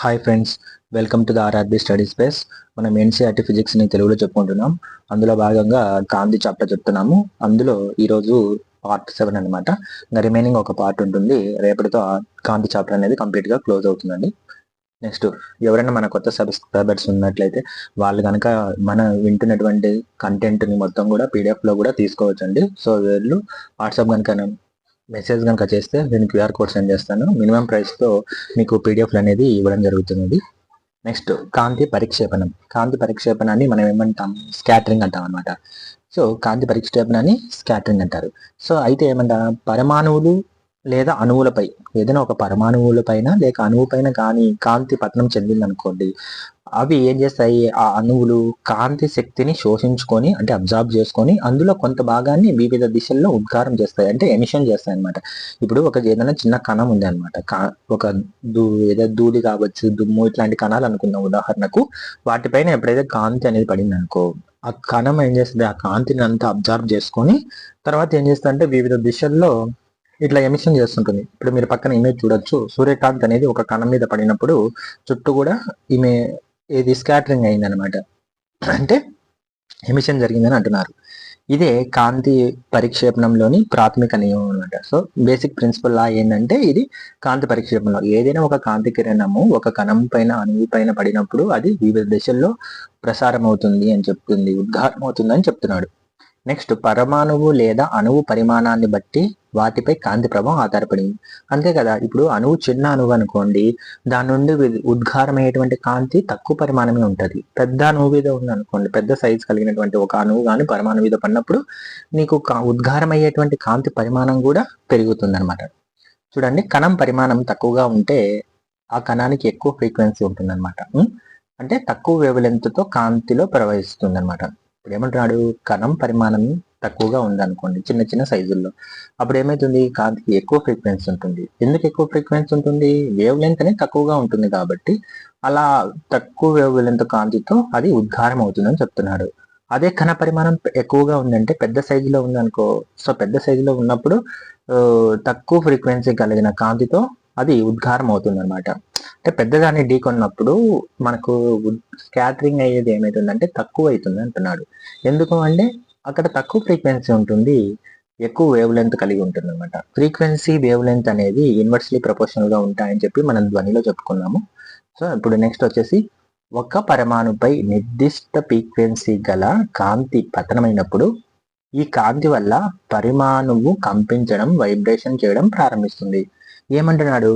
Hi friends, welcome to the RRB study space. మనం NCERT ఫిజిక్స్ని తెలుగులో చెప్పుకుంటున్నాం. అందులో భాగంగా కాంతి చాప్టర్ చెప్తున్నాము. అందులో ఈరోజు పార్ట్ 7 అనమాట. ఇంకా రిమైనింగ్ ఒక పార్ట్ ఉంటుంది. రేపటితో కాంతి చాప్టర్ అనేది కంప్లీట్గా క్లోజ్ అవుతుందండి. నెక్స్ట్, ఎవరైనా మన కొత్త సబ్స్క్రైబర్స్ ఉన్నట్లయితే వాళ్ళు కనుక మన వింటున్నటువంటి కంటెంట్ని మొత్తం కూడా పీడిఎఫ్లో కూడా తీసుకోవచ్చండి. సో వీళ్ళు వాట్సాప్ కనుక మెసేజ్ కనుక చేస్తే నేను క్యూఆర్ కోడ్ సెండ్ చేస్తాను. మినిమం ప్రైస్తో మీకు పీడిఎఫ్లు అనేది ఇవ్వడం జరుగుతుంది. నెక్స్ట్, కాంతి పరిక్షేపణం. కాంతి పరిక్షేపణాన్ని మనం ఏమంటాం? స్కాటరింగ్ అంటాం అనమాట. సో కాంతి పరిక్షేపణాన్ని స్కాటరింగ్ అంటారు. సో అయితే ఏమంటాం? పరమాణువులు లేదా అణువులపై, ఏదైనా ఒక పరమాణువుల పైన లేక అణువు పైన కానీ కాంతి పతనం చెందింది అనుకోండి, అవి ఏం చేస్తాయి? ఆ అణువులు కాంతి శక్తిని శోషించుకొని, అంటే అబ్జార్బ్ చేసుకొని, అందులో కొంత భాగాన్ని వివిధ దిశల్లో ఉద్గారం చేస్తాయి, అంటే ఎమిషన్ చేస్తాయి అనమాట. ఇప్పుడు ఒక ఏదైనా చిన్న కణం ఉంది అనమాట, ఒక ఏదో దూది కావచ్చు, దుమ్ము, ఇట్లాంటి కణాలు అనుకుందాం ఉదాహరణకు. వాటిపైన ఎప్పుడైతే కాంతి అనేది పడింది అనుకో, ఆ కణం ఏం చేస్తుంది? ఆ కాంతిని అంతా అబ్జార్బ్ చేసుకొని తర్వాత ఏం చేస్తుంది అంటే వివిధ దిశల్లో ఇట్లా ఎమిషన్ చేస్తుంటుంది. ఇప్పుడు మీరు పక్కన ఇమేజ్ చూడొచ్చు. సూర్యకాంతి అనేది ఒక కణం మీద పడినప్పుడు చుట్టూ కూడా ఈమె ఇది స్కాటరింగ్ అయింది అనమాట, అంటే ఎమిషన్ జరిగిందని అంటున్నారు. ఇదే కాంతి పరిక్షేపణంలోని ప్రాథమిక నియమం అనమాట. సో బేసిక్ ప్రిన్సిపల్ లా ఏంటంటే, ఇది కాంతి పరిక్షేపణలో ఏదైనా ఒక కాంతి కిరణము ఒక కణం పైన, అణువు పైన పడినప్పుడు అది వివిధ దిశల్లో ప్రసారం అవుతుంది అని చెప్తుంది, ఉద్గారం అవుతుంది అని చెప్తున్నాడు. నెక్స్ట్, పరమాణువు లేదా అణువు పరిమాణాన్ని బట్టి వాటిపై కాంతి ప్రభావం ఆధారపడింది. అంతే కదా. ఇప్పుడు అణువు చిన్న అణువు అనుకోండి, దాని నుండి ఉద్గారమయ్యేటువంటి కాంతి తక్కువ పరిమాణమే ఉంటుంది. పెద్ద అణువు మీద ఉంది అనుకోండి, పెద్ద సైజు కలిగినటువంటి ఒక అణువు కానీ పరమాణువు మీద పడినప్పుడు నీకు ఉద్గారం అయ్యేటువంటి కాంతి పరిమాణం కూడా పెరుగుతుంది అనమాట. చూడండి, కణం పరిమాణం తక్కువగా ఉంటే ఆ కణానికి ఎక్కువ ఫ్రీక్వెన్సీ ఉంటుంది అనమాట. అంటే తక్కువ వేవ్లెంత్తో కాంతిలో ప్రవహిస్తుంది అనమాట. ఇప్పుడు ఏమంటున్నాడు? కణం పరిమాణం తక్కువగా ఉందనుకోండి, చిన్న చిన్న సైజుల్లో, అప్పుడు ఏమైతుంది? కాంతికి ఎక్కువ ఫ్రీక్వెన్సీ ఉంటుంది. ఎందుకు ఎక్కువ ఫ్రీక్వెన్సీ ఉంటుంది? వేవ్ లెంత్ అనేది తక్కువగా ఉంటుంది కాబట్టి అలా తక్కువ వేవ్ లెంత్ కాంతితో అది ఉద్గారం అవుతుందని చెప్తున్నాడు. అదే కణ పరిమాణం ఎక్కువగా ఉందంటే, పెద్ద సైజులో ఉందనుకో, సో పెద్ద సైజులో ఉన్నప్పుడు తక్కువ ఫ్రీక్వెన్సీ కలిగిన కాంతితో అది ఉద్గారం అవుతుంది అనమాట. అంటే పెద్దదాన్ని ఢీకొన్నప్పుడు మనకు స్కాటరింగ్ అయ్యేది ఏమవుతుందంటే తక్కువ అవుతుంది అంటున్నాడు. ఎందుకు అంటే అక్కడ తక్కువ ఫ్రీక్వెన్సీ ఉంటుంది, ఎక్కువ వేవ్ లెంత్ కలిగి ఉంటుంది అనమాట. ఫ్రీక్వెన్సీ వేవ్ లెంత్ అనేది ఇన్వర్స్లీ ప్రపోర్షనల్ గా ఉంటాయని చెప్పి మనం ధ్వనిలో చెప్పుకున్నాము. సో ఇప్పుడు నెక్స్ట్ వచ్చేసి, ఒక పరమాణుపై నిర్దిష్ట ఫ్రీక్వెన్సీ గల కాంతి పతనమైనప్పుడు ఈ కాంతి వల్ల పరిమాణువు కంపించడం, వైబ్రేషన్ చేయడం ప్రారంభిస్తుంది. ఏమంటున్నాడు?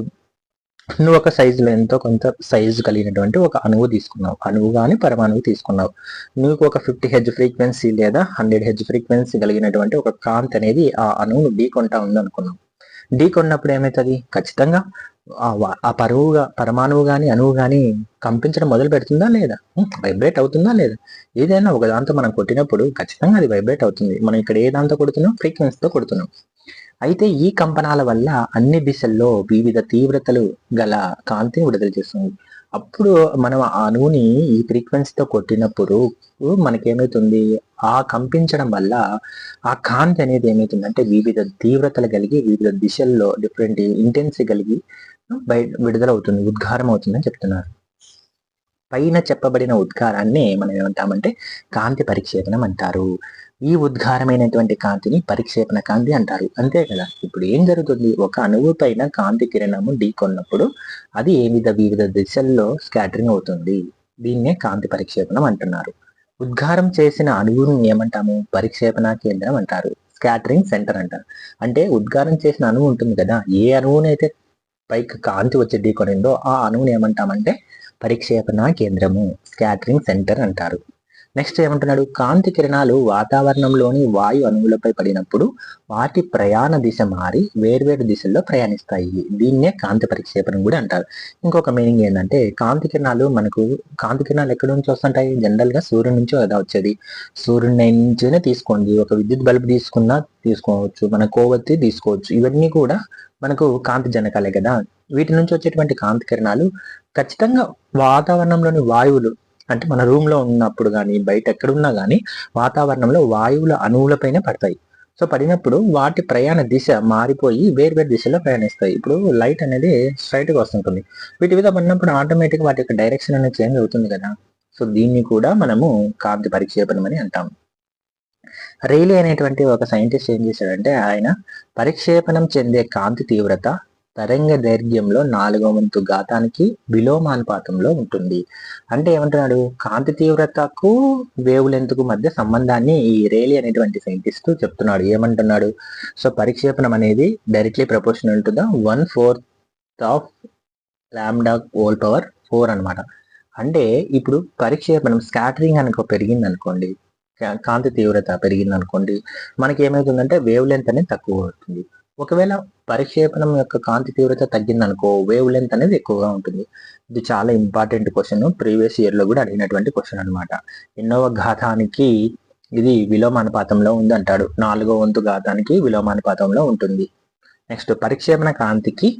నువ్వు ఒక సైజులో ఎంతో కొంత సైజు కలిగినటువంటి ఒక అణువు తీసుకున్నావు, అణువు కానీ పరమాణువు తీసుకున్నావు. నువ్వు ఒక 50 హెర్ట్జ్ ఫ్రీక్వెన్సీ లేదా 100 హెర్ట్జ్ ఫ్రీక్వెన్సీ కలిగినటువంటి ఒక కాంతి అనేది ఆ అణువును ఢీకొంటా ఉంది అనుకున్నావు. ఢీకొన్నప్పుడు ఏమవుతుంది? ఖచ్చితంగా ఆ పరమాణువు కానీ అణువు కానీ కంపించడం మొదలు పెడుతుందా లేదా? వైబ్రేట్ అవుతుందా లేదా? ఏదైనా ఒక దాంతో మనం కొట్టినప్పుడు ఖచ్చితంగా అది వైబ్రేట్ అవుతుంది. మనం ఇక్కడ ఏ దాంతో కొడుతున్నాం? ఫ్రీక్వెన్సీతో కొడుతున్నాం. అయితే ఈ కంపనాల వల్ల అన్ని దిశల్లో వివిధ తీవ్రతలు గల కాంతిని విడుదల చేస్తుంది. అప్పుడు మనం ఆ అణువుని ఈ ఫ్రీక్వెన్సీతో కొట్టినప్పుడు మనకేమవుతుంది? ఆ కంపించడం వల్ల ఆ కాంతి అనేది ఏమవుతుందంటే వివిధ తీవ్రతలు కలిగి వివిధ దిశల్లో డిఫరెంట్ ఇంటెన్సిటీ కలిగి విడుదల అవుతుంది, ఉద్గారం అవుతుందని చెప్తున్నారు. పైన చెప్పబడిన ఉద్గారాన్ని మనం ఏమంటామంటే కాంతి పరిక్షేపణం అంటారు. ఈ ఉద్గారమైనటువంటి కాంతిని పరిక్షేపణ కాంతి అంటారు. అంతే కదా. ఇప్పుడు ఏం జరుగుతుంది? ఒక అణువు పైన కాంతి కిరణము ఢీకొన్నప్పుడు అది వివిధ దిశల్లో స్కాటరింగ్ అవుతుంది. దీన్నే కాంతి పరిక్షేపణం అంటున్నారు. ఉద్గారం చేసిన అణువును ఏమంటాము? పరిక్షేపణ కేంద్రం అంటారు, స్కాటరింగ్ సెంటర్ అంటారు. అంటే ఉద్గారం చేసిన అణువు ఉంటుంది కదా, ఏ అణువునైతే పైకి కాంతి వచ్చి ఢీకొనిందో ఆ అణువుని ఏమంటామంటే పరిక్షేపణ కేంద్రము, స్కాటరింగ్ సెంటర్ అంటారు. నెక్స్ట్ ఏమంటున్నాడు? కాంతి కిరణాలు వాతావరణంలోని వాయు అణువులపై పడినప్పుడు వాటి ప్రయాణ దిశ మారి వేర్వేరు దిశల్లో ప్రయాణిస్తాయి. దీన్నే కాంతి పరిక్షేపణం కూడా అంటారు. ఇంకొక మీనింగ్ ఏంటంటే, కాంతి కిరణాలు ఎక్కడి నుంచి వస్తుంటాయి? జనరల్ గా సూర్యుడి నుంచి కదా వచ్చేది. సూర్యుడి నుంచినే తీసుకోండి, ఒక విద్యుత్ బల్బ్ తీసుకున్నా తీసుకోవచ్చు, మన కోవత్తి తీసుకోవచ్చు, ఇవన్నీ కూడా మనకు కాంతి జనకాలే కదా. వీటి నుంచి వచ్చేటువంటి కాంతి కిరణాలు ఖచ్చితంగా వాతావరణంలోని వాయువులు, అంటే మన రూమ్ లో ఉన్నప్పుడు కానీ బయట ఎక్కడున్నా కానీ వాతావరణంలో వాయువుల అణువులపైనే పడతాయి. సో పడినప్పుడు వాటి ప్రయాణ దిశ మారిపోయి వేరు దిశలో ప్రయాణిస్తాయి. ఇప్పుడు లైట్ అనేది స్ట్రైట్ గా వస్తుంటుంది. వీటి మీద పడినప్పుడు ఆటోమేటిక్ వాటి యొక్క డైరెక్షన్ అనేది చేంజ్ అవుతుంది కదా. సో దీన్ని కూడా మనము కాంతి పరిక్షేపణం అని అంటాం. రైలీ అనేటువంటి ఒక సైంటిస్ట్ ఏం చేశాడంటే, ఆయన పరిక్షేపణం చెందే కాంతి తీవ్రత తరంగ దైర్ఘ్యంలో 4వ వంతు ఘాతానికి విలోమానుపాతంలో ఉంటుంది. అంటే ఏమంటున్నాడు, కాంతి తీవ్రతకు వేవ్ లెంత్ కు మధ్య సంబంధాన్ని ఈ రేలీ అనేటువంటి సైంటిస్ట్ చెప్తున్నాడు. ఏమంటున్నాడు, సో పరిక్షేపణం అనేది directly proportional to the 1/4 of lambda whole power 4 అనమాట. అంటే ఇప్పుడు పరిక్షేపణం స్కాటరింగ్ అనుకో పెరిగింది అనుకోండి, కాంతి తీవ్రత పెరిగింది అనుకోండి, మనకి ఏమవుతుందంటే వేవ్ లెంత్ అనేది తక్కువ అవుతుంది. ఒకవేళ పరిక్షేపణం యొక్క కాంతి తీవ్రత తగ్గిందనుకో వేవ్ లెంత్ అనేది ఎక్కువగా ఉంటుంది. ఇది చాలా ఇంపార్టెంట్ క్వశ్చన్, ప్రీవియస్ ఇయర్ లో కూడా అడిగినటువంటి క్వశ్చన్ అనమాట. ఎన్నవ ఘాతానికి ఇది విలోమానుపాతంలో ఉంది అంటాడు, 4వ వంతు ఘాతానికి విలోమానుపాతంలో ఉంటుంది. నెక్స్ట్ పరిక్షేపణ కాంతికి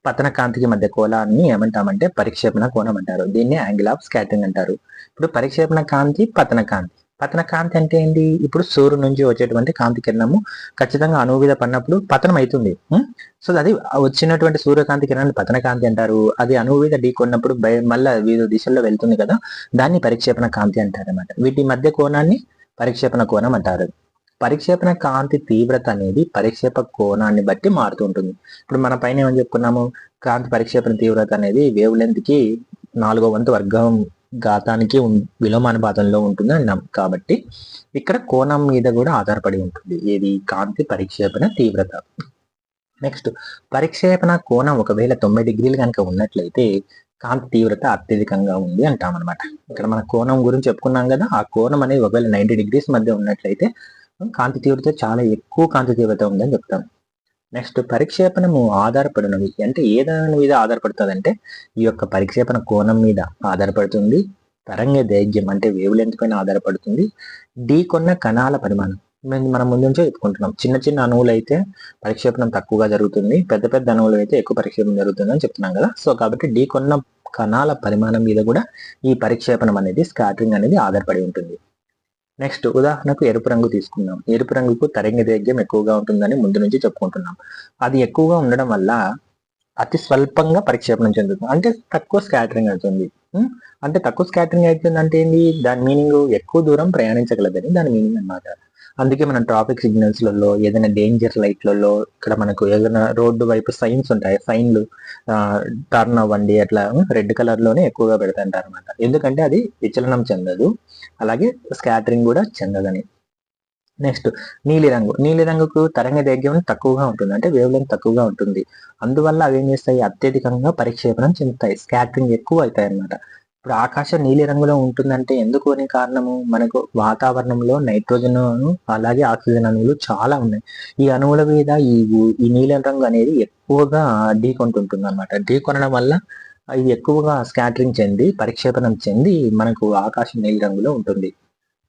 పతన కాంతికి మధ్య కోణాన్ని ఏమంటామంటే పరిక్షేపణ కోణం అంటారు. దీన్ని యాంగిల్ ఆఫ్ స్కాటరింగ్ అంటారు. ఇప్పుడు పరిక్షేపణ కాంతి, పతన కాంతి. పతన కాంతి అంటే ఏంటి, ఇప్పుడు సూర్యుడు నుంచి వచ్చేటువంటి కాంతి కిరణము ఖచ్చితంగా అణువు మీద పడినప్పుడు పతనం అవుతుంది. సో అది వచ్చినటువంటి సూర్యకాంతి కిరణాన్ని పతన కాంతి అంటారు. అది అణువు మీద ఢీకొన్నప్పుడు మళ్ళీ వివిధ దిశల్లో వెళ్తుంది కదా, దాన్ని పరిక్షేపణ కాంతి అంటారు అనమాట. వీటి మధ్య కోణాన్ని పరిక్షేపణ కోణం అంటారు. పరిక్షేపణ కాంతి తీవ్రత అనేది పరిక్షేప కోణాన్ని బట్టి మారుతూ ఉంటుంది. ఇప్పుడు మన పైన ఏమని చెప్పుకున్నాము, కాంతి పరిక్షేపణ తీవ్రత అనేది వేవ్ లెంత్ కి 4వ వంతు వర్గం ఘాతానికి విలోమానుపాతంలో ఉంటుంది అన్నాం. కాబట్టి ఇక్కడ కోణం మీద కూడా ఆధారపడి ఉంటుంది ఏది, కాంతి పరిక్షేపణ తీవ్రత. నెక్స్ట్ పరిక్షేపణ కోణం ఒకవేళ 90 డిగ్రీలు కనుక ఉన్నట్లయితే కాంతి తీవ్రత అత్యధికంగా ఉంది అంటాం అనమాట. ఇక్కడ మన కోణం గురించి చెప్పుకున్నాం కదా, ఆ కోణం అనేది ఒకవేళ 90 డిగ్రీస్ మధ్య ఉన్నట్లయితే కాంతి తీవ్రత చాలా ఎక్కువ కాంతి తీవ్రత ఉందని చెప్తాం. నెక్స్ట్ పరిక్షేపణము ఆధారపడినవి అంటే ఏ దాని మీద ఆధారపడుతుంది అంటే ఈ యొక్క పరిక్షేపణ కోణం మీద ఆధారపడుతుంది, తరంగ దైర్ఘ్యం అంటే వేవ్ లెంత్ పైన ఆధారపడుతుంది, ఢీకొన్న కణాల పరిమాణం. మనం ముందు నుంచే చెప్పుకుంటున్నాం, చిన్న చిన్న అణువులు అయితే పరిక్షేపణం తక్కువగా జరుగుతుంది, పెద్ద పెద్ద అణువులు అయితే ఎక్కువ పరిక్షేపణం జరుగుతుంది అని చెప్తున్నాం కదా. సో కాబట్టి ఢీకొన్న కణాల పరిమాణం మీద కూడా ఈ పరిక్షేపణం అనేది స్కాటరింగ్ అనేది ఆధారపడి ఉంటుంది. నెక్స్ట్ ఉదాహరణకు ఎరుపు రంగు తీసుకుందాం. ఎరుపు రంగుకు తరంగ దైర్ఘ్యం ఎక్కువగా ఉంటుందని ముందు నుంచి చెప్పుకుంటున్నాం. అది ఎక్కువగా ఉండడం వల్ల అతి స్వల్పంగా పరిక్షేపణం చెందుతుంది, అంటే తక్కువ స్కాటరింగ్ అవుతుంది. అంటే తక్కువ స్కాటరింగ్ అవుతుంది అంటే ఏంటి, దాని మీనింగ్ ఎక్కువ దూరం ప్రయాణించగలదని దాని మీనింగ్ అన్నమాట. అందుకే మనం ట్రాఫిక్ సిగ్నల్స్లలో, ఏదైనా డేంజర్ లైట్లలో, ఇక్కడ మనకు ఏదైనా రోడ్డు వైపు సైన్స్ ఉంటాయి, సైన్లు టర్న్ అవ్వండి అట్లా రెడ్ కలర్ లోనే ఎక్కువగా పెడతాంటారు అనమాట. ఎందుకంటే అది విచలనం చెందదు, అలాగే స్కాటరింగ్ కూడా చెందదని. నెక్స్ట్ నీలిరంగు. నీలిరంగుకు తరంగ దైర్ఘ్యం తక్కువగా ఉంటుంది, అంటే వేవ్ లెంత్ తక్కువగా ఉంటుంది. అందువల్ల అవి ఏం చేస్తాయి, అత్యధికంగా పరిక్షేపణం చెందుతాయి, స్కాటరింగ్ ఎక్కువ అవుతాయి అన్నమాట. ఇప్పుడు ఆకాశం నీలి రంగులో ఉంటుందంటే ఎందుకు అని కారణము, మనకు వాతావరణంలో నైట్రోజన్ అలాగే ఆక్సిజన్ అణువులు చాలా ఉన్నాయి. ఈ అణువుల మీద ఈ నీలం రంగు అనేది ఎక్కువగా ఢీకొంటుంటుంది అనమాట. ఢీకొనడం వల్ల ఇది ఎక్కువగా స్కాటరింగ్ చెంది పరిక్షేపణం చెంది మనకు ఆకాశం నీలి రంగులో ఉంటుంది.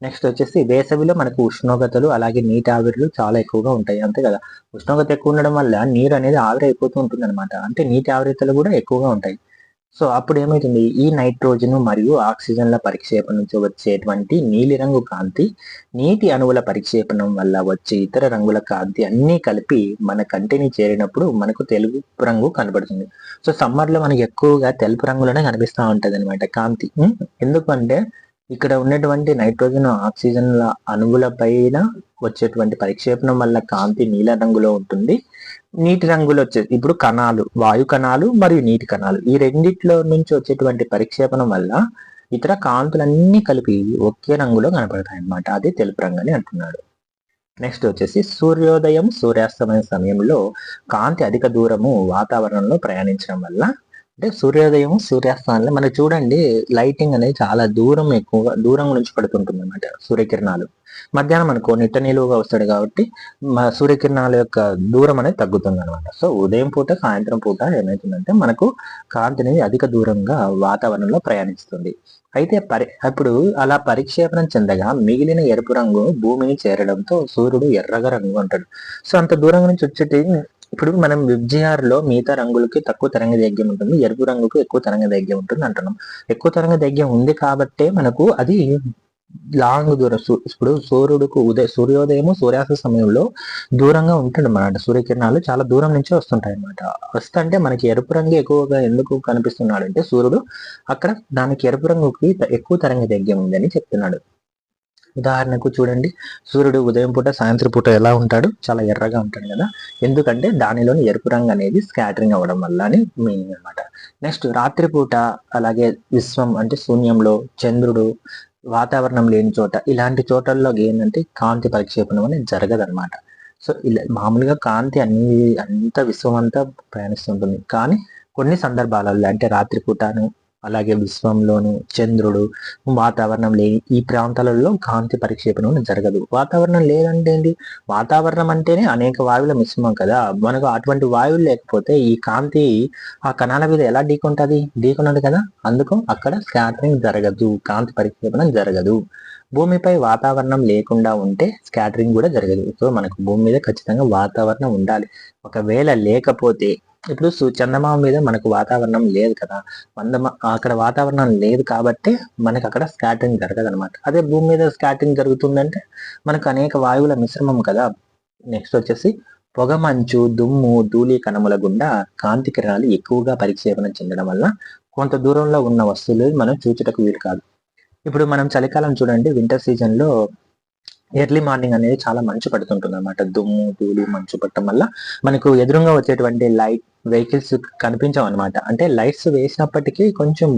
నెక్స్ట్ వచ్చేసి వేసవిలో మనకు ఉష్ణోగ్రతలు అలాగే నీటి ఆవిర్లు చాలా ఎక్కువగా ఉంటాయి, అంతే కదా. ఉష్ణోగ్రత ఎక్కువ ఉండడం వల్ల నీరు అనేది ఆవిరి అయిపోతూ ఉంటుంది అనమాట, అంటే నీటి ఆవిరితలు కూడా ఎక్కువగా ఉంటాయి. సో అప్పుడు ఏమవుతుంది, ఈ నైట్రోజన్ మరియు ఆక్సిజన్ల పరిక్షేపణ నుంచి వచ్చేటువంటి నీలిరంగు కాంతి నీటి అణువుల పరిక్షేపణం వల్ల వచ్చే ఇతర రంగుల కాంతి అన్నీ కలిపి మన కంటిని చేరినప్పుడు మనకు తెలుపు రంగు కనబడుతుంది. సో సమ్మర్ లో మనకి ఎక్కువగా తెలుపు రంగులోనే కనిపిస్తూ ఉంటది అనమాట కాంతి. ఎందుకంటే ఇక్కడ ఉన్నటువంటి నైట్రోజన్ ఆక్సిజన్ల అణువుల పైన వచ్చేటువంటి పరిక్షేపణం వల్ల కాంతి నీల రంగులో ఉంటుంది. నీటి రంగులో వచ్చేది ఇప్పుడు కణాలు, వాయు కణాలు మరియు నీటి కణాలు, ఈ రెండిట్లో నుంచి వచ్చేటువంటి పరిక్షేపణం వల్ల ఇతర కాంతులన్నీ కలిపి ఒకే రంగులో కనపడతాయి అన్నమాట. అది తెలుపు రంగు అని అంటున్నాడు. నెక్స్ట్ వచ్చేసి సూర్యోదయం సూర్యాస్తమయం సమయంలో కాంతి అధిక దూరము వాతావరణంలో ప్రయాణించడం వల్ల, అంటే సూర్యోదయం సూర్యాస్తమంలో మనకు చూడండి లైటింగ్ అనేది చాలా ఎక్కువగా దూరం నుంచి పడుతుంటుంది అనమాట. సూర్యకిరణాలు మధ్యాహ్నం మనకు నిట్ట నిలువుగా వస్తాడు కాబట్టి సూర్యకిరణాల యొక్క దూరం అనేది తగ్గుతుంది అనమాట. సో ఉదయం పూట సాయంత్రం పూట ఏమవుతుందంటే మనకు కాంతి అనేది అధిక దూరంగా వాతావరణంలో ప్రయాణిస్తుంది. అయితే అప్పుడు అలా పరిక్షేపణం చెందగా మిగిలిన ఎరుపు రంగు భూమిని చేరడంతో సూర్యుడు ఎర్రగా రంగు అంటాడు. సో అంత దూరం నుంచి వచ్చేటి ఇప్పుడు మనం విబ్జిఆర్ మిగతా రంగులకి తక్కువ తరంగ దైర్ఘ్యం ఉంటుంది, ఎరుపు రంగుకు ఎక్కువ తరంగ దైర్ఘ్యం ఉంటుంది అంటున్నాం. ఎక్కువ తరంగ దైర్ఘ్యం ఉంది కాబట్టే మనకు అది లాంగ్ దూరం ఇప్పుడు సూర్యోదయము సూర్యాస్త సమయంలో దూరంగా ఉంటుంది అన్నమాట. సూర్యకిరణాలు చాలా దూరం నుంచి వస్తుంటాయి అన్నమాట. వస్తుంటే మనకి ఎరుపు రంగు ఎక్కువగా ఎందుకు కనిపిస్తున్నాడంటే సూర్యుడు అక్కడ దానికి ఎరుపు రంగుకి ఎక్కువ తరంగ దైర్ఘ్యం ఉందని చెప్తున్నాడు. ఉదాహరణకు చూడండి, సూర్యుడు ఉదయం పూట సాయంత్రం పూట ఎలా ఉంటాడు, చాలా ఎర్రగా ఉంటాడు కదా, ఎందుకంటే దానిలోని ఎరుపు రంగు అనేది స్కాటరింగ్ అవ్వడం వల్ల అని మీనింగ్ అనమాట. నెక్స్ట్ రాత్రిపూట అలాగే విశ్వం అంటే శూన్యంలో చంద్రుడు వాతావరణం లేని చోట ఇలాంటి చోటల్లో ఏంటంటే కాంతి పరిక్షేపణం అనేది జరగదన్నమాట. సో ఇలా మామూలుగా కాంతి అంత విశ్వం అంతా ప్రయాణిస్తుంటుంది, కానీ కొన్ని సందర్భాలలో అంటే రాత్రిపూటను అలాగే విశ్వంలోను చంద్రుడు వాతావరణం లేని ఈ ప్రాంతాలలో కాంతి పరిక్షేపణం జరగదు. వాతావరణం లేదంటే ఏంటి, వాతావరణం అంటేనే అనేక వాయువుల మిశ్రమం కదా, మనకు అటువంటి వాయువులు లేకపోతే ఈ కాంతి ఆ కణాల మీద ఎలా ఢీకొన్నది కదా, అందుకు అక్కడ స్కాటరింగ్ జరగదు, కాంతి పరిక్షేపణం జరగదు. భూమిపై వాతావరణం లేకుండా ఉంటే స్కాటరింగ్ కూడా జరగదు. సో మనకు భూమి మీద ఖచ్చితంగా వాతావరణం ఉండాలి. ఒకవేళ లేకపోతే ఇప్పుడు చందమామ మీద మనకు వాతావరణం లేదు కదా, అక్కడ వాతావరణం లేదు కాబట్టి మనకు అక్కడ స్కాటరింగ్ జరగదు అనమాట. అదే భూమి మీద స్కాటరింగ్ జరుగుతుందంటే మనకు అనేక వాయువుల మిశ్రమం కదా. నెక్స్ట్ వచ్చేసి పొగమంచు దుమ్ము ధూళి కణముల గుండా కాంతి కిరణాలు ఎక్కువగా పరిక్షేపణ చెందడం వల్ల కొంత దూరంలో ఉన్న వస్తువులు మనం చూచుటకు వీలు కాదు. ఇప్పుడు మనం చలికాలం చూడండి, వింటర్ సీజన్ లో ఎర్లీ మార్నింగ్ అనేది చాలా మంచు పడుతుంటుంది అనమాట. దుమ్ము ధూళి మంచు పట్టడం వల్ల మనకు ఎదురుగా వచ్చేటువంటి లైట్ వెహికల్స్ కనిపించవు అనమాట. అంటే లైట్స్ వేసినప్పటికీ కొంచెం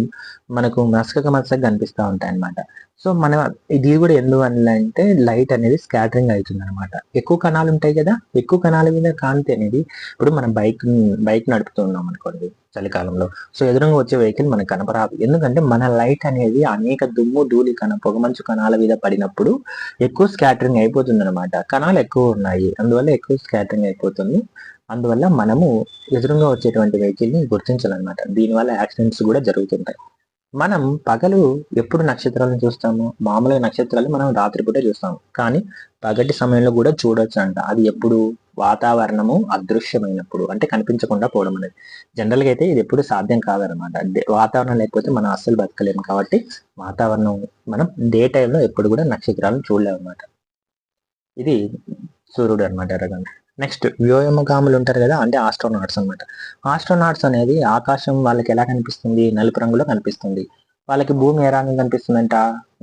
మనకు మసకగా కనిపిస్తూ ఉంటాయి అనమాట. సో మనం ఇది కూడా ఎందువల్ల అంటే లైట్ అనేది స్కాటరింగ్ అవుతుంది అనమాట. ఎక్కువ కణాలు ఉంటాయి కదా, ఎక్కువ కణాల మీద కాంతి అనేది, ఇప్పుడు మనం బైక్ నడుపుతున్నాం అనుకోండి చలికాలంలో, సో ఎదురుగా వచ్చే వెహికల్ మనకు కనపరాదు. ఎందుకంటే మన లైట్ అనేది అనేక దుమ్ము ధూళి పొగమంచు కణాల మీద పడినప్పుడు ఎక్కువ స్కాటరింగ్ అయిపోతుంది అనమాట. కణాలు ఎక్కువ ఉన్నాయి, అందువల్ల ఎక్కువ స్కాటరింగ్ అయిపోతుంది. అందువల్ల మనము ఎదురుగా వచ్చేటువంటి వెహికల్ ని గుర్తించాలన్నమాట. దీనివల్ల యాక్సిడెంట్స్ కూడా జరుగుతుంటాయి. మనం పగలు ఎప్పుడు నక్షత్రాలను చూస్తాము, మామూలుగా నక్షత్రాలు మనం రాత్రిపూట చూస్తాము, కానీ పగటి సమయంలో కూడా చూడొచ్చు అంట. అది ఎప్పుడు, వాతావరణము అదృశ్యమైనప్పుడు, అంటే కనిపించకుండా పోవడం అనేది. జనరల్గా అయితే ఇది ఎప్పుడు సాధ్యం కాదనమాట. వాతావరణం లేకపోతే మనం అస్సలు బతకలేము కాబట్టి వాతావరణం మనం డే టైంలో ఎప్పుడు కూడా నక్షత్రాలను చూడలేము అనమాట. ఇది సూర్యుడు అనమాట ఎర్రగంట. నెక్స్ట్ వ్యోమగాములు ఉంటారు కదా, అంటే ఆస్ట్రోనాట్స్ అనమాట. ఆస్ట్రోనాట్స్ అనేది ఆకాశం వాళ్ళకి ఎలా కనిపిస్తుంది, నలుపు రంగులో కనిపిస్తుంది. వాళ్ళకి భూమి ఏ రంగు కనిపిస్తుందంట,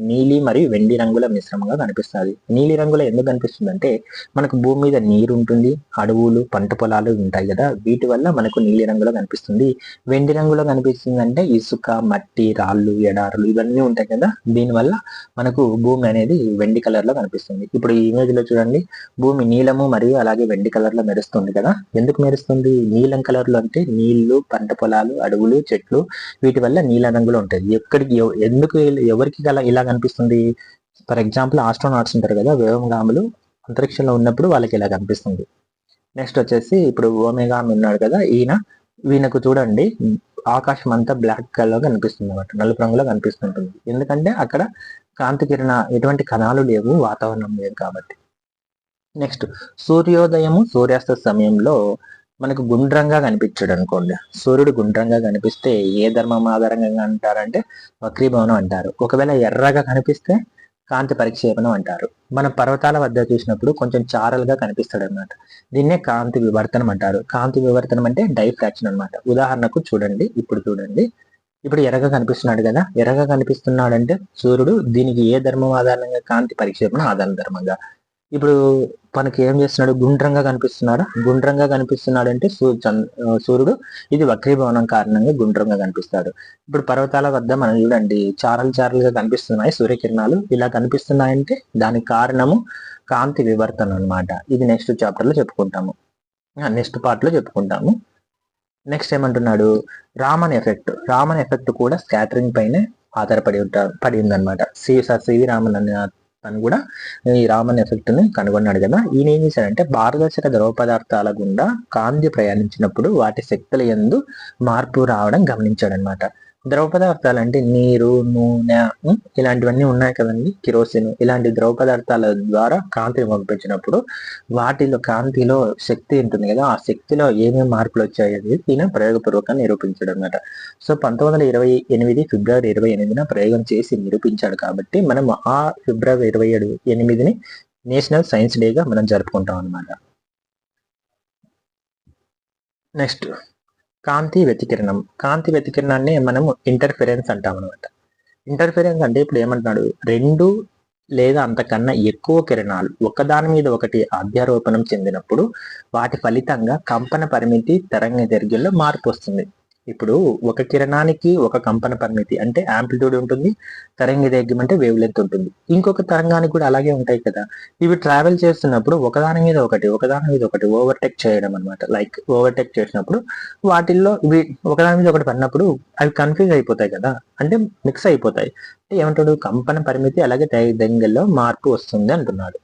నీలి మరియు వెండి రంగుల మిశ్రమంగా కనిపిస్తుంది. నీలి రంగులో ఎందుకు కనిపిస్తుంది అంటే మనకు భూమి మీద నీరు ఉంటుంది, అడవులు పంట పొలాలు ఉంటాయి కదా, వీటి వల్ల మనకు నీలి రంగులో కనిపిస్తుంది. వెండి రంగులో కనిపిస్తుంది అంటే ఇసుక మట్టి రాళ్ళు ఎడారులు ఇవన్నీ ఉంటాయి కదా, దీనివల్ల మనకు భూమి అనేది వెండి కలర్ లో కనిపిస్తుంది. ఇప్పుడు ఈ ఇమేజ్ లో చూడండి, భూమి నీలము మరియు అలాగే వెండి కలర్ లో మెరుస్తుంది కదా. ఎందుకు మెరుస్తుంది, నీలం కలర్ లో అంటే నీళ్లు పంట పొలాలు అడవులు చెట్లు వీటి వల్ల నీల రంగులో ఉంటుంది. ఎక్కడికి ఎందుకు ఎవరికి ఇలా కనిపిస్తుంది, ఫర్ ఎగ్జాంపుల్ ఆస్ట్రోనాట్స్ ఉంటారు కదా, వ్యోమగాములు అంతరిక్షంలో ఉన్నప్పుడు వాళ్ళకి ఇలా కనిపిస్తుంది. నెక్స్ట్ వచ్చేసి ఇప్పుడు ఓమేగామి ఉన్నాడు కదా, వీళ్ళకు చూడండి ఆకాశం అంతా బ్లాక్ కలర్ లో కనిపిస్తుంది అనమాట, నలుపు రంగులో కనిపిస్తుంటుంది. ఎందుకంటే అక్కడ కాంతి కిరణ ఎటువంటి కణాలు లేవు, వాతావరణం లేదు కాబట్టి. నెక్స్ట్ సూర్యోదయము సూర్యాస్త సమయంలో మనకు గుండ్రంగా కనిపించాడు అనుకోండి, సూర్యుడు గుండ్రంగా కనిపిస్తే ఏ ధర్మం ఆధారంగా అంటారంటే వక్రీభవనం అంటారు. ఒకవేళ ఎర్రగా కనిపిస్తే కాంతి పరిక్షేపణం అంటారు. మన పర్వతాల వద్ద చూసినప్పుడు కొంచెం చారలుగా కనిపిస్తాడు అనమాట, దీన్నే కాంతి వివర్తనం అంటారు. కాంతి వివర్తనం అంటే డైఫ్రాక్షన్ అనమాట. ఉదాహరణకు చూడండి, ఇప్పుడు ఎర్రగా కనిపిస్తున్నాడు కదా, ఎర్రగా కనిపిస్తున్నాడంటే సూర్యుడు దీనికి ఏ ధర్మం ఆధారంగా, కాంతి పరిక్షేపణ ఆధార ధర్మంగా. ఇప్పుడు మనకి ఏం చేస్తున్నాడు, గుండ్రంగా కనిపిస్తున్నాడు అంటే సూర్యుడు ఇది వక్రీభవనం కారణంగా గుండ్రంగా కనిపిస్తాడు. ఇప్పుడు పర్వతాల వద్ద మనం చూడండి చారలుగా కనిపిస్తున్నాయి సూర్యకిరణాలు, ఇలా కనిపిస్తున్నాయంటే దానికి కారణము కాంతి వివర్తనం అనమాట. ఇది నెక్స్ట్ చాప్టర్ లో చెప్పుకుంటాము, నెక్స్ట్ పార్ట్ లో చెప్పుకుంటాము. నెక్స్ట్ ఏమంటున్నాడు, రామన్ ఎఫెక్ట్ కూడా స్కాటరింగ్ పైనే పడి ఉందన్నమాట. సివి రామన్ అనే తను కూడా ఈ రామన్ ఎఫెక్ట్ ని కనుగొన్నాడు కదా. ఈయన ఏం చేశాడంటే పారదర్శక ద్రవ పదార్థాల గుండా కాంతి ప్రయాణించినప్పుడు వాటి శక్తుల యందు మార్పు రావడం గమనించాడు అనమాట. ద్రవ పదార్థాలు అంటే నీరు, నూనె ఇలాంటివన్నీ ఉన్నాయి కదండి, కిరోసిన్, ఇలాంటి ద్రవ పదార్థాల ద్వారా కాంతిని పంపించినప్పుడు వాటిలో కాంతిలో శక్తి ఉంటుంది కదా, ఆ శక్తిలో ఏమేమి మార్పులు వచ్చాయి అనేది ఈయన ప్రయోగపూర్వకంగా నిరూపించాడు అనమాట. సో 1928 ఫిబ్రవరి 28న ప్రయోగం చేసి నిరూపించాడు కాబట్టి మనం ఆ ఫిబ్రవరి 28ని నేషనల్ సైన్స్ డేగా మనం జరుపుకుంటాం అనమాట. నెక్స్ట్ కాంతి వ్యతికిరణం. కాంతి వ్యతికిరణాన్ని మనము ఇంటర్ఫిరెన్స్ అంటాం అనమాట. ఇంటర్ఫిరెన్స్ అంటే ఇప్పుడు ఏమంటున్నాడు, రెండు లేదా అంతకన్నా ఎక్కువ కిరణాలు ఒకదాని మీద ఒకటి అధ్యారోపణం చెందినప్పుడు వాటి ఫలితంగా కంపన పరిమితి తరంగ దైర్ఘ్యంలో మార్పు వస్తుంది. ఇప్పుడు ఒక కిరణానికి ఒక కంపన పరిమితి అంటే యాంప్లిట్యూడ్ ఉంటుంది, తరంగ దైర్ఘ్యం అంటే వేవ్ లెంత్ ఉంటుంది. ఇంకొక తరంగానికి కూడా అలాగే ఉంటాయి కదా. ఇవి ట్రావెల్ చేస్తున్నప్పుడు ఒకదాని మీద ఒకటి ఓవర్టేక్ చేయడం అనమాట. లైక్ ఓవర్టేక్ చేసినప్పుడు వాటిల్లో ఇవి ఒకదాని మీద ఒకటి పడినప్పుడు అవి కన్ఫ్యూజ్ అయిపోతాయి కదా, అంటే మిక్స్ అయిపోతాయి. అంటే ఏమంటాడు, కంపన పరిమితి అలాగే దైర్ఘ్యంలో మార్పు వస్తుంది అంటున్నాడు.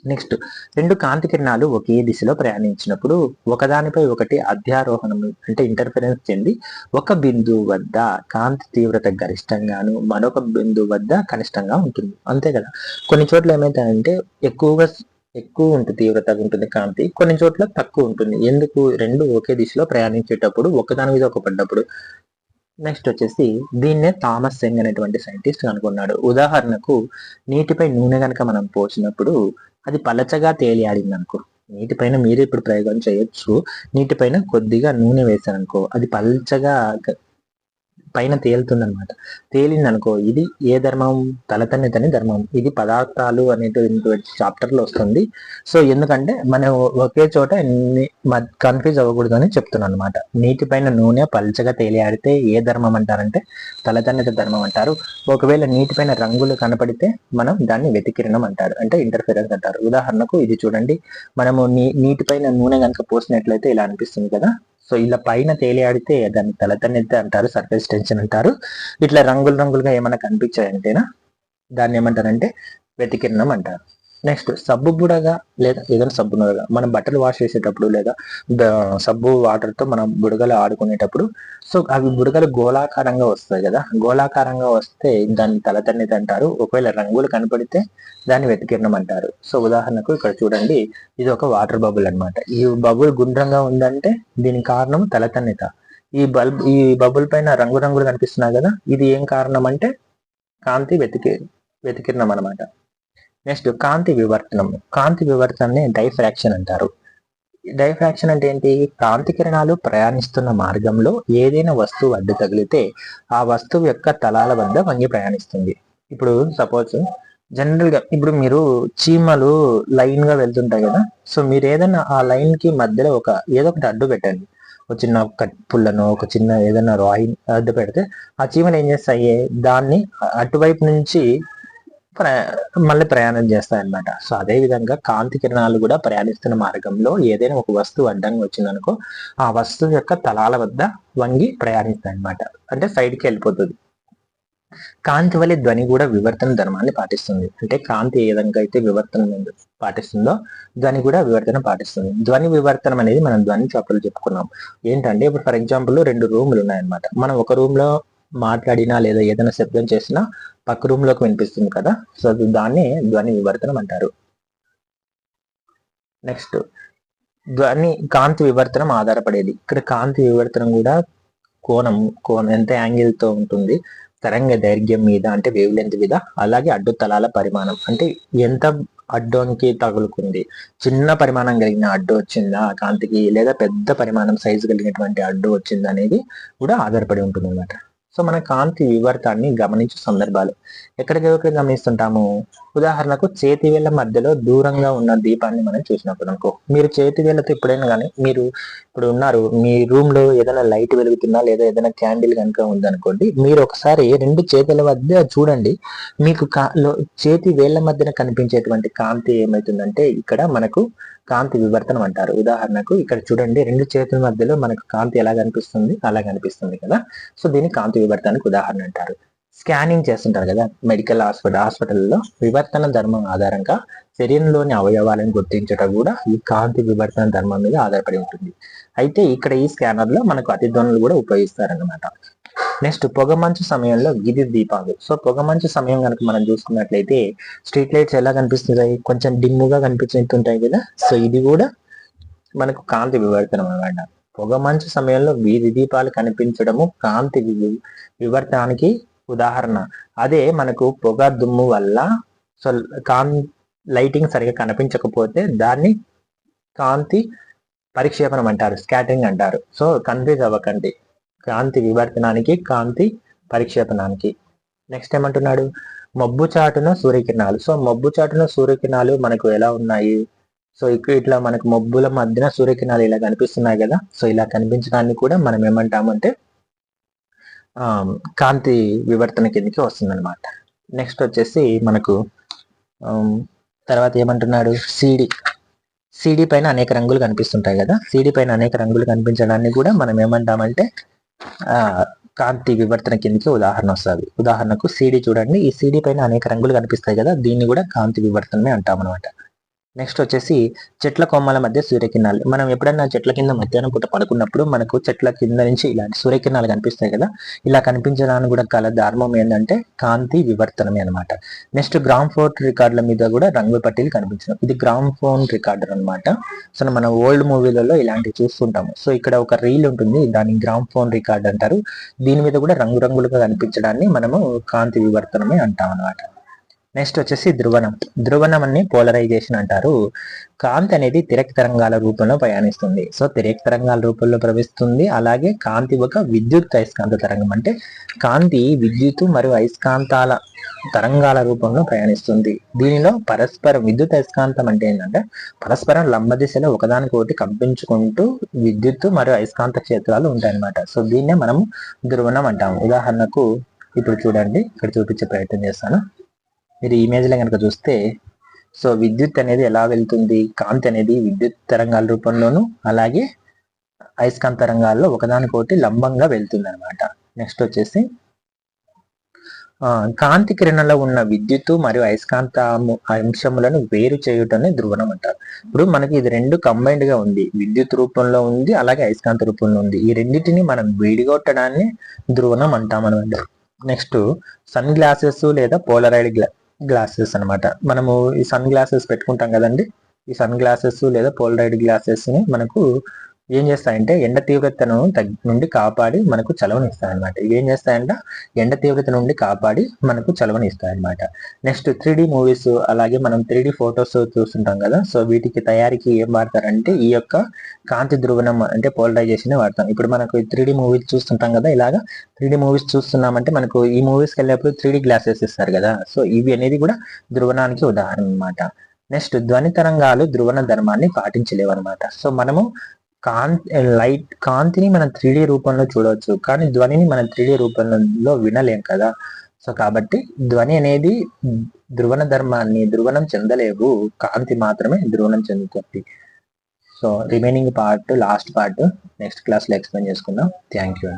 నెక్స్ట్, రెండు కాంతి కిరణాలు ఒకే దిశలో ప్రయాణించినప్పుడు ఒకదానిపై ఒకటి అధ్యారోహణం అంటే ఇంటర్ఫరెన్స్ చెంది ఒక బిందువు వద్ద కాంతి తీవ్రత గరిష్టంగాను మరొక బిందువు వద్ద కనిష్టంగా ఉంటుంది. అంతే కదా. కొన్ని చోట్ల ఏమైతాయంటే ఎక్కువ ఉంటుంది, తీవ్రత ఉంటుంది కాంతి, కొన్ని చోట్ల తక్కువ ఉంటుంది. ఎందుకు, రెండు ఒకే దిశలో ప్రయాణించేటప్పుడు ఒకదాని మీద ఒక పడ్డప్పుడు. నెక్స్ట్ వచ్చేసి దీన్నే థామస్ యంగ్ అనేటువంటి సైంటిస్ట్ కనుగొన్నాడు. ఉదాహరణకు నీటిపై నూనె కనుక మనం పోసినప్పుడు అది పలచగా తేలియాడింది అనుకో, నీటిపైన మీరు ఇప్పుడు ప్రయోగం చేయొచ్చు. నీటిపైన కొద్దిగా నూనె వేసారనుకో అది పల్చగా పైన తేలుతుందనమాట. తేలిందనుకో ఇది ఏ ధర్మం, తలతన్నితని ధర్మం. ఇది పదార్థాలు అనేటువంటి చాప్టర్ లో వస్తుంది. సో ఎందుకంటే మనం ఒకే చోట కన్ఫ్యూజ్ అవ్వకూడదు అని చెప్తున్నాను అనమాట. నీటిపైన నూనె పల్చగా తేలియాడితే ఏ ధర్మం అంటారంటే తలతన్నిత ధర్మం అంటారు. ఒకవేళ నీటిపైన రంగులు కనపడితే మనం దాన్ని వ్యతికిరణం అంటారు, అంటే ఇంటర్ఫిరెన్స్ అంటారు. ఉదాహరణకు ఇది చూడండి, మనము నీటిపైన నూనె కనుక పోసినట్లయితే ఇలా అనిపిస్తుంది కదా. సో ఇలా పైన తేలియాడితే దాన్ని తలతన్నెత్తే అంటారు, సర్ఫేస్ టెన్షన్ అంటారు. ఇట్లా రంగులు రంగులుగా ఏమైనా కనిపించాయంటేనా దాన్ని ఏమంటారంటే వ్యతికిరణం అంటారు. నెక్స్ట్, సబ్బు బుడగ లేదా ఏదైనా సబ్బు నురగ మనం బట్టలు వాష్ చేసేటప్పుడు లేదా సబ్బు వాటర్తో మనం బుడగలు ఆడుకునేటప్పుడు సో అవి బుడగలు గోళాకారంగా వస్తాయి కదా, గోళాకారంగా వస్తే దాన్ని తలతన్నిత అంటారు. ఒకవేళ రంగులు కనపడితే దాన్ని వ్యతికిరణం అంటారు. సో ఉదాహరణకు ఇక్కడ చూడండి, ఇది ఒక వాటర్ బబుల్ అనమాట. ఈ బబుల్ గుండ్రంగా ఉందంటే దీనికి కారణం తలతన్నిత. ఈ బబుల్ పైన రంగులు కనిపిస్తున్నాయి కదా, ఇది ఏం కారణం అంటే కాంతి వ్యతికిరణం అనమాట. నెక్స్ట్, కాంతి వివర్తనం. కాంతి వివర్తనాన్ని డైఫ్రాక్షన్ అంటారు. డైఫ్రాక్షన్ అంటే ఏంటి, కాంతి కిరణాలు ప్రయాణిస్తున్న మార్గంలో ఏదైనా వస్తువు అడ్డు తగిలితే ఆ వస్తువు యొక్క తలాల వద్ద వంగి ప్రయాణిస్తుంది. ఇప్పుడు సపోజ్ జనరల్ గా ఇప్పుడు మీరు చీమలు లైన్ గా వెళ్తుంటాయి కదా, సో మీరు ఏదైనా ఆ లైన్ కి మధ్యలో ఏదో ఒకటి అడ్డు పెట్టండి, ఒక చిన్న పుల్లను ఒక చిన్న ఏదైనా రాయి అడ్డు పెడితే ఆ చీమలు ఏం చేస్తాయి, దాన్ని అటువైపు నుంచి మళ్ళీ ప్రయాణం చేస్తాయన్నమాట. సో అదే విధంగా కాంతి కిరణాలు కూడా ప్రయాణిస్తున్న మార్గంలో ఏదైనా ఒక వస్తువు అడ్డంగా వచ్చిందనుకో ఆ వస్తువు యొక్క తలాల వద్ద వంగి ప్రయాణిస్తాయి అన్నమాట, అంటే సైడ్కి వెళ్ళిపోతుంది. కాంతి వలె ధ్వని కూడా వివర్తన ధర్మాన్ని పాటిస్తుంది. అంటే కాంతి ఏ విధంగా అయితే వివర్తన పాటిస్తుందో ధ్వని కూడా వివర్తన పాటిస్తుంది. ధ్వని వివర్తనం అనేది మనం ధ్వని చాప్టర్లో చెప్పుకున్నాం. ఏంటంటే ఇప్పుడు ఫర్ ఎగ్జాంపుల్ 2 రూములు ఉన్నాయన్నమాట. మనం ఒక రూమ్ లో మాట్లాడినా లేదా ఏదైనా శబ్దం చేసినా పక్క రూమ్ లోకి వినిపిస్తుంది కదా, సో దాన్ని ధ్వని వివర్తనం అంటారు. నెక్స్ట్, కాంతి వివర్తనం ఆధారపడేది. ఇక్కడ కాంతి వివర్తనం కూడా కోణం ఎంత యాంగిల్ తో ఉంటుంది, తరంగ దైర్ఘ్యం మీద అంటే వేవ్ లెంత్ మీద, అలాగే అడ్డు తలాల పరిమాణం అంటే ఎంత అడ్డోనికి తగులుకుంది, చిన్న పరిమాణం కలిగిన అడ్డు వచ్చిందా కాంతికి, లేదా పెద్ద పరిమాణం సైజు కలిగినటువంటి అడ్డు వచ్చిందా అనేది కూడా ఆధారపడి ఉంటుంది అన్నమాట. సో మన కాంతి వివర్తాన్ని గమనించే సందర్భాలు ఎక్కడికెక్కడ గమనిస్తుంటాము. ఉదాహరణకు చేతి వేళ్ల మధ్యలో దూరంగా ఉన్న దీపాన్ని మనం చూసినప్పుడు అనుకో, మీరు చేతి వేళ్లతో ఎప్పుడైనా కానీ మీరు ఇప్పుడు ఉన్నారు మీ రూమ్ లో ఏదైనా లైట్ వెలుగుతున్నా లేదా ఏదైనా క్యాండిల్ కనుక ఉందనుకోండి, మీరు ఒకసారి 2 చేతుల మధ్య చూడండి, మీకు చేతి వేళ్ల మధ్యన కనిపించేటువంటి కాంతి ఏమవుతుందంటే ఇక్కడ మనకు కాంతి వివర్తనం అంటారు. ఉదాహరణకు ఇక్కడ చూడండి, 2 చేతుల మధ్యలో మనకు కాంతి ఎలా కనిపిస్తుంది, అలా కనిపిస్తుంది కదా, సో దీన్ని కాంతి వివర్తనానికి ఉదాహరణ అంటారు. స్కానింగ్ చేస్తుంటారు కదా మెడికల్ హాస్పిటల్లో, వివర్తన ధర్మం ఆధారంగా శరీరంలోని అవయవాలను గుర్తించడం కూడా ఈ కాంతి వివర్తన ధర్మం మీద ఆధారపడి ఉంటుంది. అయితే ఇక్కడ ఈ స్కానర్ లో మనకు అతిధ్వనులు కూడా ఉపయోగిస్తారన్నమాట. నెక్స్ట్ పొగమంచు సమయంలో విద్యుత్ దీపాలు. సో పొగమంచు సమయం కనుక మనం చూసుకున్నట్లయితే స్ట్రీట్ లైట్స్ ఎలా కనిపిస్తున్నాయి, కొంచెం డిమ్ముగా కనిపించుంటాయి కదా. సో ఇది కూడా మనకు కాంతి వివర్తనం అన్నమాట. పొగమంచు సమయంలో వీధి దీపాలు కనిపించడము కాంతి వివర్తనానికి ఉదాహరణ. అదే మనకు పొగ దుమ్ము వల్ల సో లైటింగ్ సరిగా కనిపించకపోతే దాన్ని కాంతి పరిక్షేపణం అంటారు, స్కాటరింగ్ అంటారు. సో కన్ఫ్యూజ్ అవ్వకండి, కాంతి వివర్తనానికి కాంతి పరిక్షేపణానికి. నెక్స్ట్ ఏమంటున్నాడు, మబ్బు చాటున సూర్యకిరణాలు. సో మబ్బు చాటున సూర్యకిరణాలు మనకు ఎలా ఉన్నాయి, సో ఇట్లా మనకు మబ్బుల మధ్యన సూర్యకిరణాలు ఇలా కనిపిస్తున్నాయి కదా. సో ఇలా కనిపించడాన్ని కూడా మనం ఏమంటామంటే కాంతి వివర్తన కిందకి వస్తుంది అనమాట. నెక్స్ట్ వచ్చేసి మనకు తర్వాత ఏమంటున్నాడు, సిడి పైన అనేక రంగులు కనిపిస్తుంటాయి కదా. సిడి పైన అనేక రంగులు కనిపించడాన్ని కూడా మనం ఏమంటామంటే కాంతి వివర్తన కిందకి ఉదాహరణ వస్తుంది. ఉదాహరణకు సిడి చూడండి, ఈ సిడి పైన అనేక రంగులు కనిపిస్తాయి కదా, దీన్ని కూడా కాంతి వివర్తనమే అంటాం అనమాట. నెక్స్ట్ వచ్చేసి చెట్ల కొమ్మల మధ్య సూర్యకిరణాలు. మనం ఎప్పుడైనా చెట్ల కింద మధ్యాహ్నం పూట పడుకున్నప్పుడు మనకు చెట్ల కింద నుంచి ఇలాంటి సూర్యకిరణాలు కనిపిస్తాయి కదా. ఇలా కనిపించడానికి కూడా కల ధర్మం ఏంటంటే కాంతి వివర్తనమే అనమాట. నెక్స్ట్ గ్రామ్ ఫోన్ రికార్డుల మీద కూడా రంగు పట్టీలు కనిపించడం, ఇది గ్రామ్ ఫోన్ రికార్డర్ అనమాట. సో మనం ఓల్డ్ మూవీలలో ఇలాంటివి చూస్తుంటాము. సో ఇక్కడ ఒక రీల్ ఉంటుంది, దాన్ని గ్రామ్ ఫోన్ రికార్డ్ అంటారు. దీని మీద కూడా రంగురంగులుగా కనిపించడాన్ని మనము కాంతి వివర్తనమే అంటాం అనమాట. నెక్స్ట్ వచ్చేసి ధ్రువణం అని పోలరైజేషన్ అంటారు. కాంతి అనేది తిరక్ తరంగాల రూపంలో ప్రయాణిస్తుంది. సో తిరక్ తరంగాల రూపంలో ప్రవహిస్తుంది. అలాగే కాంతి ఒక విద్యుత్ అయస్కాంత తరంగం, అంటే కాంతి విద్యుత్ మరియు అయస్కాంతాల తరంగాల రూపంలో ప్రయాణిస్తుంది. దీనిలో పరస్పరం విద్యుత్ అయస్కాంతం అంటే ఏంటంటే పరస్పరం లంబ దిశలో ఒకదానికొకటి కంపించుకుంటూ విద్యుత్ మరియు అయస్కాంత క్షేత్రాలు ఉంటాయన్నమాట. సో దీన్నే మనం ధ్రువణం అంటాము. ఉదాహరణకు ఇప్పుడు చూడండి, ఇక్కడ చూపించే ప్రయత్నం చేస్తాను. మీరు ఇమేజ్లో కనుక చూస్తే సో విద్యుత్ అనేది ఎలా వెళ్తుంది, కాంతి అనేది విద్యుత్ తరంగాల రూపంలోను అలాగే అయస్కాంత తరంగాల్లో ఒకదానికొకటి లంబంగా వెళ్తుంది అనమాట. నెక్స్ట్ వచ్చేసి కాంతి కిరణంలో ఉన్న విద్యుత్ మరియు అయస్కాంత అంశములను వేరు చేయుటనే ధ్రువణం అంటారు. ఇప్పుడు మనకి ఇది రెండు కంబైన్డ్ గా ఉంది, విద్యుత్ రూపంలో ఉంది అలాగే అయస్కాంత రూపంలో ఉంది. ఈ రెండింటిని మనం విడిగొట్టడాన్ని ధ్రువణం అంటాం అనమాట. నెక్స్ట్ సన్ గ్లాసెస్ లేదా పోలరైడ్ గ్లాసెస్ అనమాట. మనము ఈ సన్ గ్లాసెస్ పెట్టుకుంటాం కదండి, ఈ సన్ గ్లాసెస్ లేదా పోలరైడ్ గ్లాసెస్ ని మనకు ఏం చేస్తాయంటే ఎండ తీవ్రతను నుండి కాపాడి మనకు చలవనిస్తాయన్నమాట. ఇవి ఏం చేస్తాయంట, ఎండ తీవ్రత నుండి కాపాడి మనకు చలవనిస్తాయన్నమాట. నెక్స్ట్ 3D మూవీస్ అలాగే మనం 3D ఫొటోస్ చూస్తుంటాం కదా. సో వీటికి తయారీకి ఏం వాడతారంటే ఈ యొక్క కాంతి ధ్రువణం అంటే పోలరైజేషన్ వాడతాం. ఇప్పుడు మనకు 3D మూవీస్ చూస్తుంటాం కదా, ఇలాగా 3D మూవీస్ చూస్తున్నామంటే మనకు ఈ మూవీస్కి వెళ్ళేప్పుడు 3D గ్లాసెస్ ఇస్తారు కదా. సో ఇవి అనేది కూడా ధ్రువణానికి ఉదాహరణ అనమాట. నెక్స్ట్ ధ్వని తరంగాలు ధ్రువణ ధర్మాన్ని పాటించలేవు అనమాట. సో మనము కాంతిని మనం 3D రూపంలో చూడవచ్చు, కానీ ధ్వనిని మనం 3D రూపంలో వినలేం కదా. సో కాబట్టి ధ్వని అనేది ధ్రువణం చెందలేవు, కాంతి మాత్రమే ధ్రువణం చెందుతుంది. So remaining part last part next క్లాస్లో ఎక్స్ప్లెయిన్ చేసుకుందాం. Thank you.